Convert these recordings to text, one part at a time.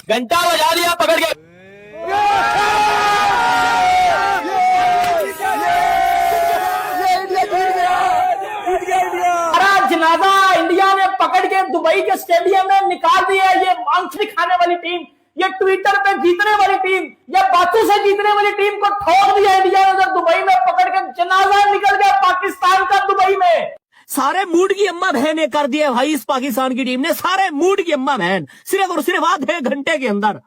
घंटा बजा दिया पकड़ के। जनाजा इंडिया ने पकड़ के दुबई के स्टेडियम में निकाल दिया। ये मांस दिखाने वाली टीम, ये ट्विटर पे जीतने वाली टीम, ये बातों से जीतने वाली टीम को ठोक दिया इंडिया ने उधर दुबई में पकड़ के। जनाजा निकल गया पाकिस्तान का दुबई में। सारे मूड की अम्मा बहन ने कर दिया भाई इस पाकिस्तान की टीम ने, सारे मूड की अम्मा बहन। सिर्फ और सिर्फ आधे घंटे के अंदर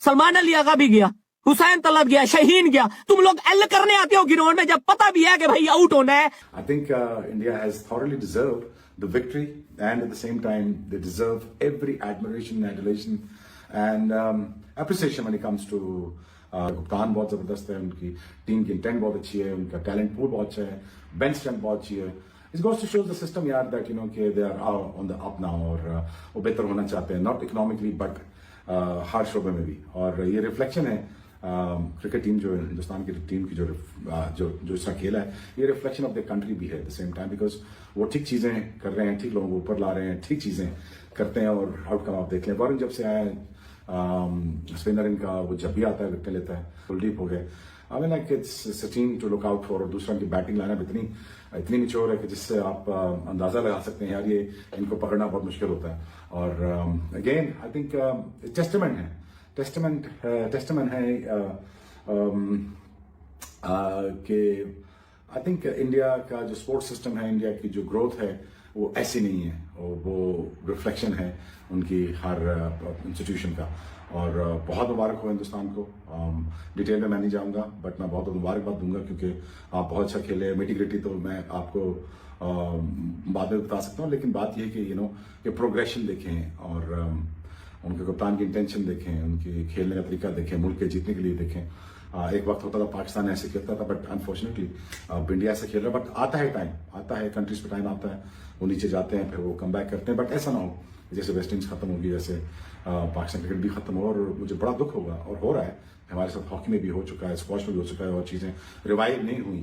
सलमान अली आगा भी गया, हुसैन तलब गया, शहीन गया। तुम लोग एल करने आते हो ग्राउंड में जब पता भी है कि भाई आउट होना है। I think India has thoroughly deserved the victory, and at the same time they deserve every admiration, adulation and appreciation when it comes to कप्तान बहुत जबरदस्त है, उनकी टीम की इंटेंट बहुत अच्छी है, उनका टैलेंट पूल बहुत अच्छा है, बेंच स्ट्रेंथ बहुत अच्छी है। It goes to show the system यार that you know कि they are on the up now और वो बेहतर होना चाहते हैं, not economically but हर शोबे में भी। और ये रिफ्लेक्शन है क्रिकेट टीम जो हिंदुस्तान की टीम की जो इसका खेला है, ये रिफ्लेक्शन ऑफ द कंट्री भी है at the same time, because वो ठीक चीजें कर रहे हैं, ठीक लोगों को ऊपर ला रहे हैं, ठीक चीजें करते हैं और आउटकम आप देख लें। वरुण जब से आया है स्पिनर इनका, वो जब भी आता है विकेट लेता है। कुलदीप हो गए, I mean like it's a team to look out for. और दूसरा की बैटिंग लाइनअप इतनी निचोड़ है कि जिससे आप अंदाजा लगा सकते हैं यार ये इनको पकड़ना बहुत मुश्किल होता है। और अगेन आई थिंक टेस्टमेंट है कि आई थिंक इंडिया का जो स्पोर्ट्स सिस्टम है, इंडिया की जो ग्रोथ है वो ऐसी नहीं है, और वो रिफ्लेक्शन है उनकी हर इंस्टीट्यूशन का। और बहुत मुबारक हो हिंदुस्तान को। डिटेल में मैं नहीं जाऊंगा, बट मैं बहुत मुबारकबाद दूंगा क्योंकि आप बहुत अच्छा खेले। मेटिग्रिटी तो मैं आपको बाद में बता सकता हूँ, लेकिन बात यह कि कि प्रोग्रेशन देखें और उनके कप्तान की इंटेंशन देखें, उनकी खेलने का तरीका देखें, मुल्क के जीतने के लिए देखें। एक वक्त होता था पाकिस्तान ऐसे खेलता था, बट अनफॉर्चुनेटली अब इंडिया ऐसे खेल रहा है। बट आता है टाइम, आता है कंट्रीज पे टाइम आता है, वो नीचे जाते हैं, फिर वो कम बैक करते हैं। बट ऐसा ना हो जैसे वेस्ट इंडीज खत्म होगी, जैसे पाकिस्तान क्रिकेट भी खत्म हो। और मुझे बड़ा दुख होगा, और हो रहा है हमारे साथ, हॉकी में भी हो चुका है, स्क्वॉश में भी हो चुका है, और चीजें रिवाइव नहीं हुई,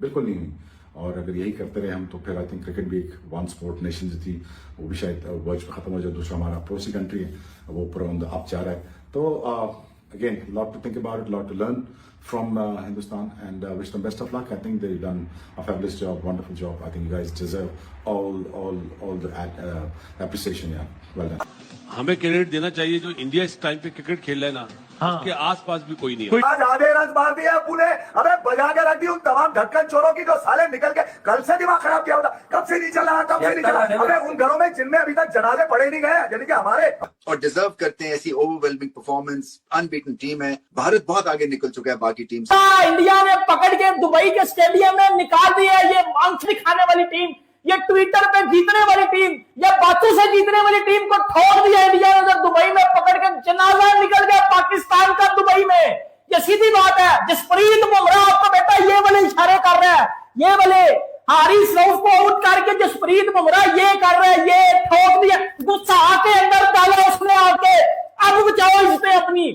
बिल्कुल नहीं हुई। और अगर यही करते रहे हम तो फिर आई थिंक क्रिकेट भी एक वन स्पोर्ट नेशन जो थी वो भी शायद वर्ल्ड में खत्म हो जाए। दूसरा हमारा पड़ोसी कंट्री है वो ऊपर अप जा रहा है। तो again, a lot to think about it, a lot to learn from Hindustan, and wish them best of luck. I think they've done a fabulous job, wonderful job. I think you guys deserve all the appreciation. Yeah, well done. हमें credit देना चाहिए जो India इस time पे cricket खेल रहा है ना, उसके आसपास भी कोई नहीं है। आज आधे रन मार दिया पुणे, अबे बजा के रख दी उन तमाम ढक्कन चोरों की जो साले निकल के कल से दिमाग खराब किया होता। कब से नहीं चला, कब से नहीं चला। अबे उन घरों में जिनमें अभी तक जनाजे पड़े नहीं गए, यानी कि हमारे। और डिजर्व करते हैं ऐसी ओवरवेलमिंग परफॉर्मेंस। अनबीटन टीम है, भारत बहुत आगे निकल चुका है बाकी टीम से। इंडिया ने पकड़ के दुबई के स्टेडियम में निकाल दिया। ये मांस दिखाने वाली टीम, ये ट्विटर पे जीतने वाली टीम, ये बातों से जीतने वाली टीम को ठोक दिया इंडिया ने उधर दुबई में पकड़ के। जनाजा निकल गया पाकिस्तान का दुबई में। ये सीधी बात है। जसप्रीत बुमराह आपको बेटा ये वाले इशारे कर रहा है, ये वाले हारिस रऊफ को आउट करके जसप्रीत बुमराह ये कर रहा है, ये ठोक दिया। गुस्सा आके अंदर डाला उसने आके। अब बचाओ इज्जतें अपनी,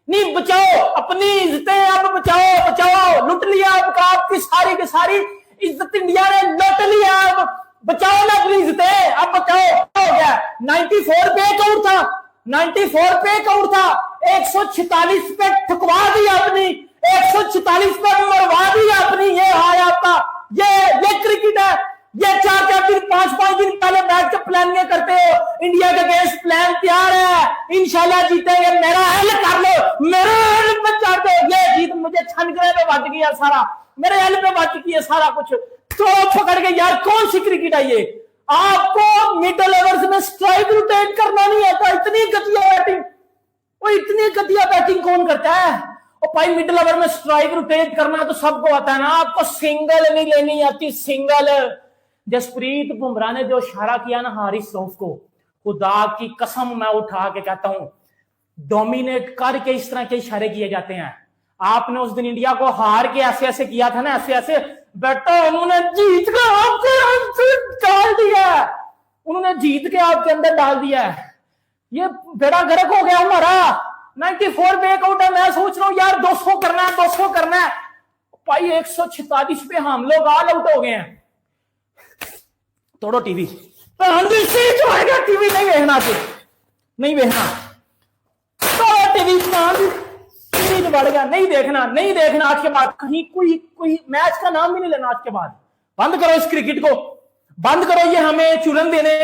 नहीं बचाओ अपनी इज्जतें, अब बचाओ। लुट लिया आपकी सारी की सारी इज्जत इंडिया ने लुट लिया। अब बचाओ ना अपनी इज्जतें, अब बचाओ। हो गया 94 पे एक आउट था, 94 पे एक आउट था, 146 पे ठुकवा दिया अपनी, 146 पे मरवा दिया अपनी। ये हाय आपका, ये क्रिकेट है। ये 4-4 दिन 5-5 दिन पहले मैच के प्लानिंग करते हो। इंडिया के अगेंस्ट प्लान तैयार है, इंशाल्लाह जीतेंगे। मेरा हेल कर लो, मेरे हेल पे चढ़ दो। ये जीत मुझे छनगरे में बच गया सारा, मेरे हेल पे बच गया सारा कुछ। तो पकड़ के यार कौन सी क्रिकेट है ये? आपको मिडल ओवर्स में स्ट्राइक रोटेट करना नहीं आता। इतनी घटिया बैटिंग, वो इतनी घटिया बैटिंग कौन करता है? और भाई मिडल ओवर में स्ट्राइक रोटेट करना तो सबको आता है ना, आपको सिंगल नहीं लेनी आती, सिंगल। जसप्रीत बुमराह ने जो इशारा किया ना हारिस रऊफ को, खुदा की कसम मैं उठा के कहता हूं, डोमिनेट करके इस तरह के इशारे किए जाते हैं। आपने उस दिन इंडिया को हार के ऐसे ऐसे किया था ना, ऐसे ऐसे बेटा, उन्होंने जीत के आपके अंदर डाल दिया, उन्होंने जीत के आपके अंदर डाल दिया। ये बेड़ा गर्क हो गया हमारा। 94 पे एक आउट है, मैं सोच रहा हूं यार 200 करना है, 200 करना है। भाई 146 पे हम लोग ऑल आउट हो गए हैं। तोड़ो टीवी, टीवी नहीं देखना, नहीं देखना। बढ़ गया, नहीं देखना आज के बाद कहीं कोई मैच का नाम भी नहीं लेना आज के बाद। बंद करो इस क्रिकेट को, बंद करो ये हमें चुनन देने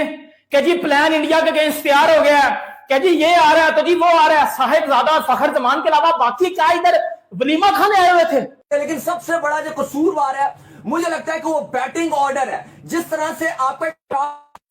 कि जी प्लान इंडिया के अगेंस्ट तैयार हो गया है, कि जी ये आ रहा है तो जी वो आ रहा है। साहिबजादा फखर जमान के अलावा बाकी क्या इधर वलीमा खाने आए हुए थे? लेकिन सबसे बड़ा जो कसूरवार है मुझे लगता है कि वो बैटिंग ऑर्डर है। जिस तरह से आपका,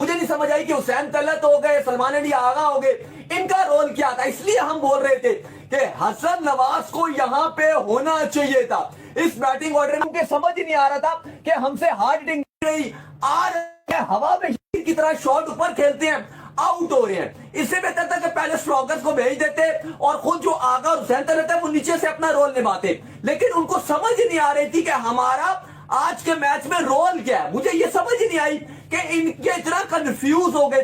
मुझे नहीं समझ आई कि हुसैन तलत हो गए, सलमान अली आगा हो गए, इनका रोल क्या था। इसलिए हम बोल रहे थे कि हसन नवाज को यहां पे होना चाहिए था इस बैटिंग ऑर्डर में। समझ ही नहीं आ रहा था कि हमसे हार्ड हिटिंग रही आ रहे हैं, हवा में की तरह शॉट ऊपर खेलते हैं, आउट हो रहे हैं। इससे बेहतर था कि पहले स्ट्रोकर्स को भेज देते और खुद जो आगा और हुसैन तलत है वो नीचे से अपना रोल निभाते। लेकिन उनको समझ ही नहीं आ रही थी कि हमारा आज के मैच में रोल क्या है। मुझे ये समझ ही नहीं आई कि इनके इतना कंफ्यूज हो गए।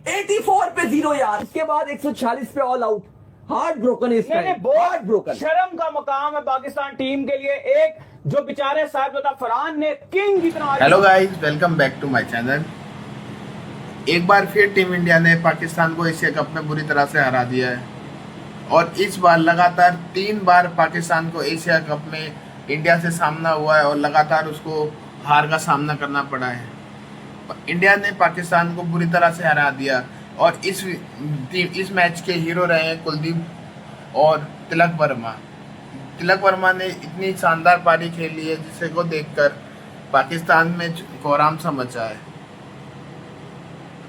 84 पे 0 यार। इसके बाद 146 पे ऑल आउट, हार्ट ब्रोकन इस टाइम, हार्ट ब्रोकन। शर्म का मकाम है पाकिस्तान टीम के लिए, एक जो बेचारे साहिबजादा फरहान ने किंग की तरह। Hello guys, welcome back to my channel. एक बार फिर टीम इंडिया ने पाकिस्तान को एशिया कप में बुरी तरह से हरा दिया है और इस बार लगातार 3 बार पाकिस्तान को एशिया कप में इंडिया से सामना हुआ है और लगातार उसको हार का सामना करना पड़ा है। इंडिया ने पाकिस्तान को बुरी तरह से हरा दिया और इस मैच के हीरो रहे हैं कुलदीप और तिलक वर्मा ने इतनी शानदार पारी खेली है जिसे को देखकर पाकिस्तान में कोहराम सा मचा है।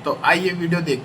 तो आइए वीडियो देख।